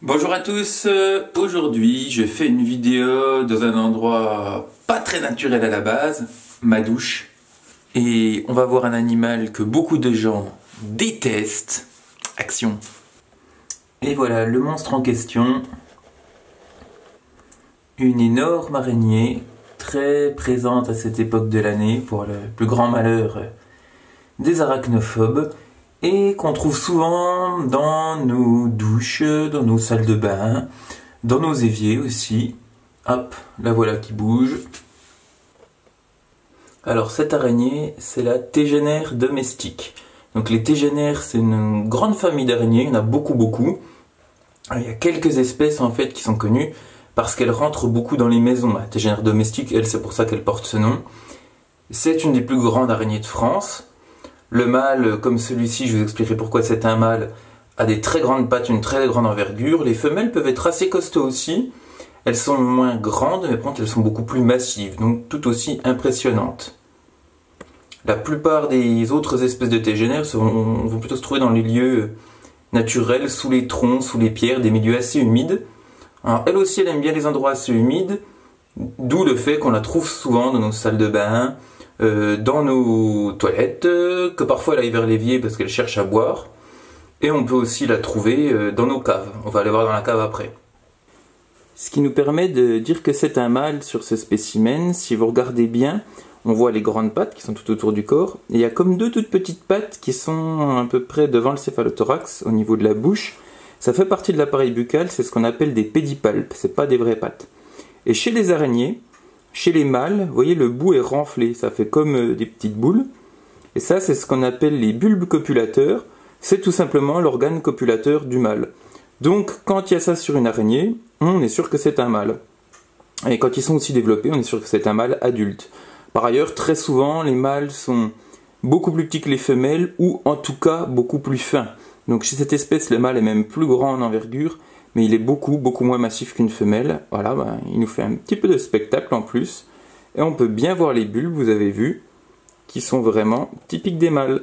Bonjour à tous, aujourd'hui je fais une vidéo dans un endroit pas très naturel à la base, ma douche. Et on va voir un animal que beaucoup de gens détestent. Action. Et voilà le monstre en question. Une énorme araignée, très présente à cette époque de l'année pour le plus grand malheur des arachnophobes. Et qu'on trouve souvent dans nos douches, dans nos salles de bain, dans nos éviers aussi. Hop, la voilà qui bouge. Alors cette araignée, c'est la tégénaire domestique. Donc les tégénaires, c'est une grande famille d'araignées, il y en a beaucoup. Il y a quelques espèces en fait qui sont connues parce qu'elles rentrent beaucoup dans les maisons. La tégénaire domestique, elle, c'est pour ça qu'elle porte ce nom. C'est une des plus grandes araignées de France. Le mâle, comme celui-ci, je vous expliquerai pourquoi c'est un mâle, a des très grandes pattes, une très grande envergure. Les femelles peuvent être assez costauds aussi. Elles sont moins grandes, mais par contre elles sont beaucoup plus massives, donc tout aussi impressionnantes. La plupart des autres espèces de tégénaires vont plutôt se trouver dans les lieux naturels, sous les troncs, sous les pierres, des milieux assez humides. Alors elle aussi, elle aime bien les endroits assez humides, d'où le fait qu'on la trouve souvent dans nos salles de bain, dans nos toilettes, que parfois elle aille vers l'évier parce qu'elle cherche à boire. Et on peut aussi la trouver dans nos caves. On va aller voir dans la cave après. Ce qui nous permet de dire que c'est un mâle sur ce spécimen. Si vous regardez bien, on voit les grandes pattes qui sont tout autour du corps. Et il y a comme deux toutes petites pattes qui sont à peu près devant le céphalothorax, au niveau de la bouche. Ça fait partie de l'appareil buccal, c'est ce qu'on appelle des pédipalpes, c'est pas des vraies pattes. Et chez les araignées, chez les mâles, vous voyez, le bout est renflé, ça fait comme des petites boules. Et ça, c'est ce qu'on appelle les bulbes copulateurs. C'est tout simplement l'organe copulateur du mâle. Donc, quand il y a ça sur une araignée, on est sûr que c'est un mâle. Et quand ils sont aussi développés, on est sûr que c'est un mâle adulte. Par ailleurs, très souvent, les mâles sont beaucoup plus petits que les femelles, ou en tout cas, beaucoup plus fins. Donc, chez cette espèce, le mâle est même plus grand en envergure, mais il est beaucoup moins massif qu'une femelle. Voilà, il nous fait un petit peu de spectacle en plus. Et on peut bien voir les bulbes, vous avez vu, qui sont vraiment typiques des mâles.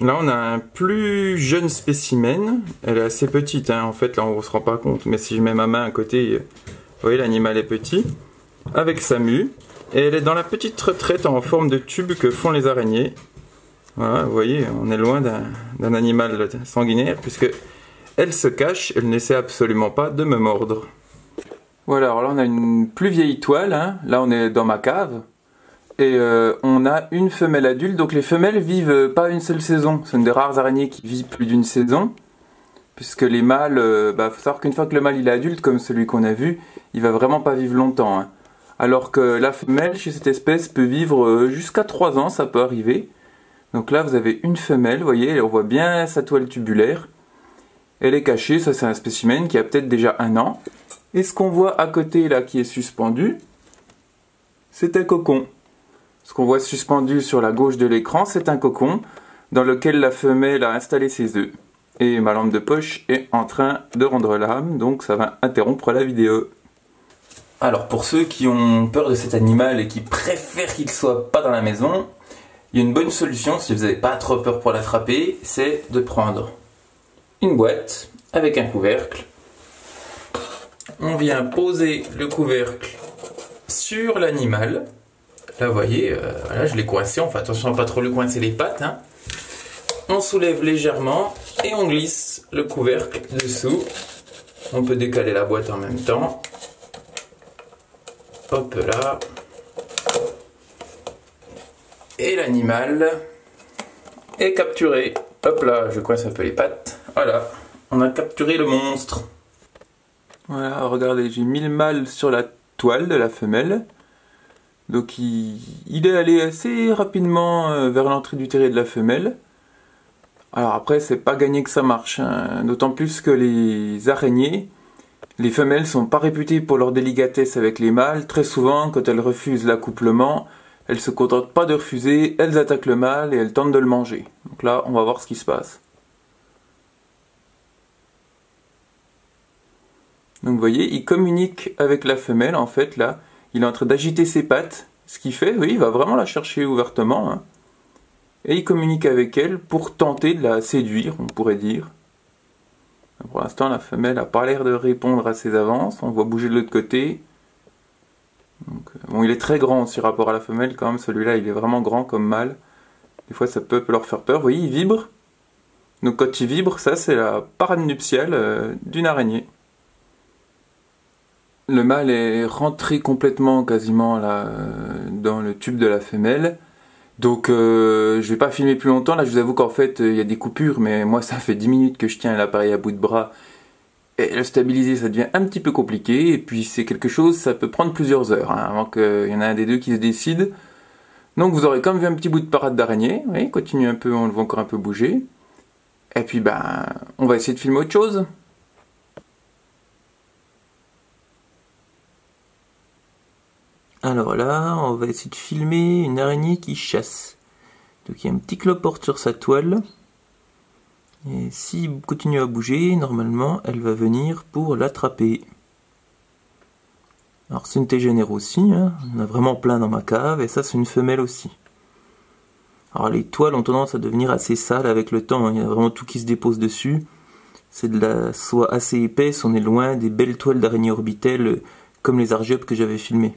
Là, on a un plus jeune spécimen. Elle est assez petite, hein. En fait, là, on ne se rend pas compte. Mais si je mets ma main à côté, vous voyez, l'animal est petit. Avec sa mue. Et elle est dans la petite retraite en forme de tube que font les araignées. Voilà, vous voyez, on est loin d'un animal sanguinaire, puisque elle se cache, elle n'essaie absolument pas de me mordre. Voilà, alors là on a une plus vieille toile, hein. Là on est dans ma cave, et on a une femelle adulte, donc les femelles vivent pas une seule saison, c'est une des rares araignées qui vit plus d'une saison, puisque les mâles, faut savoir qu'une fois que le mâle il est adulte, comme celui qu'on a vu, il va vraiment pas vivre longtemps, hein. Alors que la femelle chez cette espèce peut vivre jusqu'à 3 ans, ça peut arriver. Donc là vous avez une femelle, vous voyez, on voit bien sa toile tubulaire. Elle est cachée, ça c'est un spécimen qui a peut-être déjà 1 an. Et ce qu'on voit à côté là qui est suspendu, c'est un cocon. Ce qu'on voit suspendu sur la gauche de l'écran, c'est un cocon dans lequel la femelle a installé ses œufs. Et ma lampe de poche est en train de rendre l'âme, donc ça va interrompre la vidéo. Alors pour ceux qui ont peur de cet animal et qui préfèrent qu'il soit pas dans la maison, il y a une bonne solution si vous n'avez pas trop peur pour l'attraper, c'est de prendre une boîte avec un couvercle. On vient poser le couvercle sur l'animal. Là vous voyez, là je l'ai coincé, on fait attention à ne pas trop lui coincer les pattes, hein. On soulève légèrement et on glisse le couvercle dessous. On peut décaler la boîte en même temps. Hop là. Et l'animal est capturé. Hop là, je coince un peu les pattes. Voilà, on a capturé le monstre. Voilà, regardez, j'ai mis le mâle sur la toile de la femelle. Donc il est allé assez rapidement vers l'entrée du terrier de la femelle. Alors après, c'est pas gagné que ça marche, hein. D'autant plus que les araignées, les femelles sont pas réputées pour leur délicatesse avec les mâles. Très souvent, quand elles refusent l'accouplement, elles se contentent pas de refuser, elles attaquent le mâle et elles tentent de le manger. Donc là, on va voir ce qui se passe. Donc vous voyez, il communique avec la femelle, en fait, là. Il est en train d'agiter ses pattes, ce qui fait, oui, il va vraiment la chercher ouvertement, hein. Et il communique avec elle pour tenter de la séduire, on pourrait dire. Pour l'instant, la femelle n'a pas l'air de répondre à ses avances. On voit bouger de l'autre côté. Donc, bon, il est très grand aussi rapport à la femelle quand même. Celui-là, il est vraiment grand comme mâle. Des fois, ça peut leur faire peur. Vous voyez, il vibre. Donc quand il vibre, ça c'est la parade nuptiale d'une araignée. Le mâle est rentré complètement quasiment là, dans le tube de la femelle. Donc je vais pas filmer plus longtemps. Là je vous avoue qu'en fait il y a des coupures, mais moi ça fait 10 minutes que je tiens l'appareil à bout de bras. Et le stabiliser ça devient un petit peu compliqué. Et puis c'est quelque chose, ça peut prendre plusieurs heures avant qu'il y en ait un des deux qui se décide. Donc vous aurez comme vu un petit bout de parade d'araignée. Vous voyez, continue un peu, on le voit encore un peu bouger. Et puis on va essayer de filmer autre chose. Alors là, on va essayer de filmer une araignée qui chasse. Donc il y a un petit cloporte sur sa toile. Et s'il continue à bouger, normalement, elle va venir pour l'attraper. Alors c'est une tégénère aussi, hein. On a vraiment plein dans ma cave, et ça c'est une femelle aussi. Alors les toiles ont tendance à devenir assez sales avec le temps, hein. Il y a vraiment tout qui se dépose dessus. C'est de la soie assez épaisse, on est loin des belles toiles d'araignées orbitelles comme les argiopes que j'avais filmées.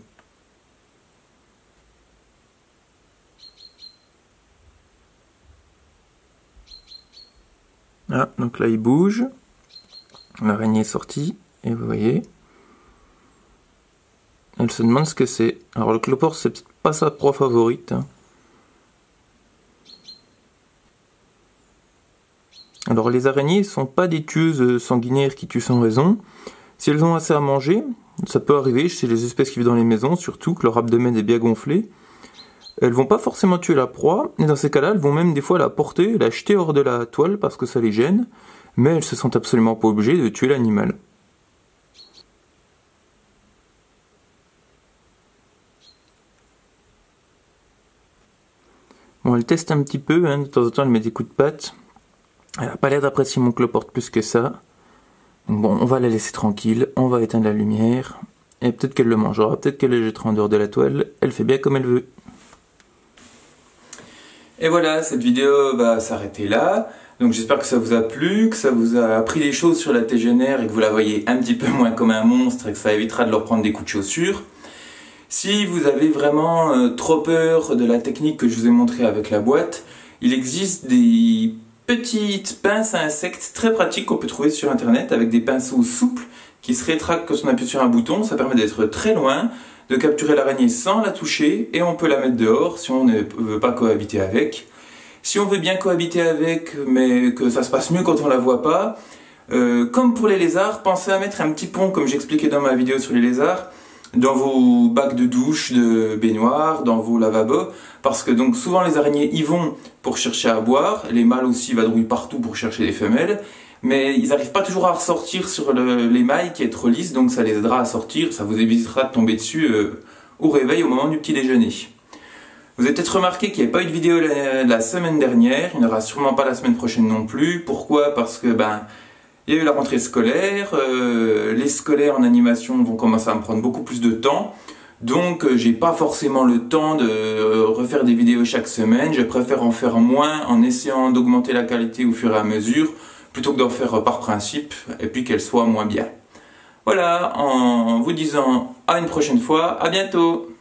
Ah, donc là il bouge, l'araignée est sortie, et vous voyez, elle se demande ce que c'est. Alors le cloporte c'est peut-être pas sa proie favorite, hein. Alors les araignées ne sont pas des tueuses sanguinaires qui tuent sans raison. Si elles ont assez à manger, ça peut arriver chez les espèces qui vivent dans les maisons, surtout que leur abdomen est bien gonflé. Elles vont pas forcément tuer la proie, et dans ces cas-là, elles vont même des fois la porter, la jeter hors de la toile parce que ça les gêne, mais elles se sentent absolument pas obligées de tuer l'animal. Bon, elle teste un petit peu, hein, de temps en temps elle met des coups de patte. Elle n'a pas l'air d'apprécier mon cloporte plus que ça. Donc bon, on va la laisser tranquille, on va éteindre la lumière, et peut-être qu'elle le mangera, peut-être qu'elle le jettera en dehors de la toile, elle fait bien comme elle veut. Et voilà, cette vidéo va s'arrêter là. Donc j'espère que ça vous a plu, que ça vous a appris des choses sur la tégénère et que vous la voyez un petit peu moins comme un monstre et que ça évitera de leur prendre des coups de chaussure. Si vous avez vraiment trop peur de la technique que je vous ai montrée avec la boîte, il existe des petites pinces à insectes très pratiques qu'on peut trouver sur internet avec des pinceaux souples qui se rétractent quand on appuie sur un bouton. Ça permet d'être très loin, de capturer l'araignée sans la toucher et on peut la mettre dehors si on ne veut pas cohabiter avec. Si on veut bien cohabiter avec mais que ça se passe mieux quand on la voit pas, comme pour les lézards, pensez à mettre un petit pont comme j'expliquais dans ma vidéo sur les lézards dans vos bacs de douche, de baignoire, dans vos lavabos, parce que donc souvent les araignées y vont pour chercher à boire, les mâles aussi vadrouillent partout pour chercher des femelles, mais ils n'arrivent pas toujours à ressortir sur l'émail qui est trop lisse, donc ça les aidera à sortir, ça vous évitera de tomber dessus au réveil au moment du petit déjeuner. Vous avez peut-être remarqué qu'il n'y a pas eu de vidéo la semaine dernière, il n'y en aura sûrement pas la semaine prochaine non plus. Pourquoi? Parce que il y a eu la rentrée scolaire, les scolaires en animation vont commencer à me prendre beaucoup plus de temps, donc j'ai pas forcément le temps de refaire des vidéos chaque semaine, je préfère en faire moins en essayant d'augmenter la qualité au fur et à mesure, plutôt que d'en faire par principe, et puis qu'elle soit moins bien. Voilà, en vous disant à une prochaine fois, à bientôt!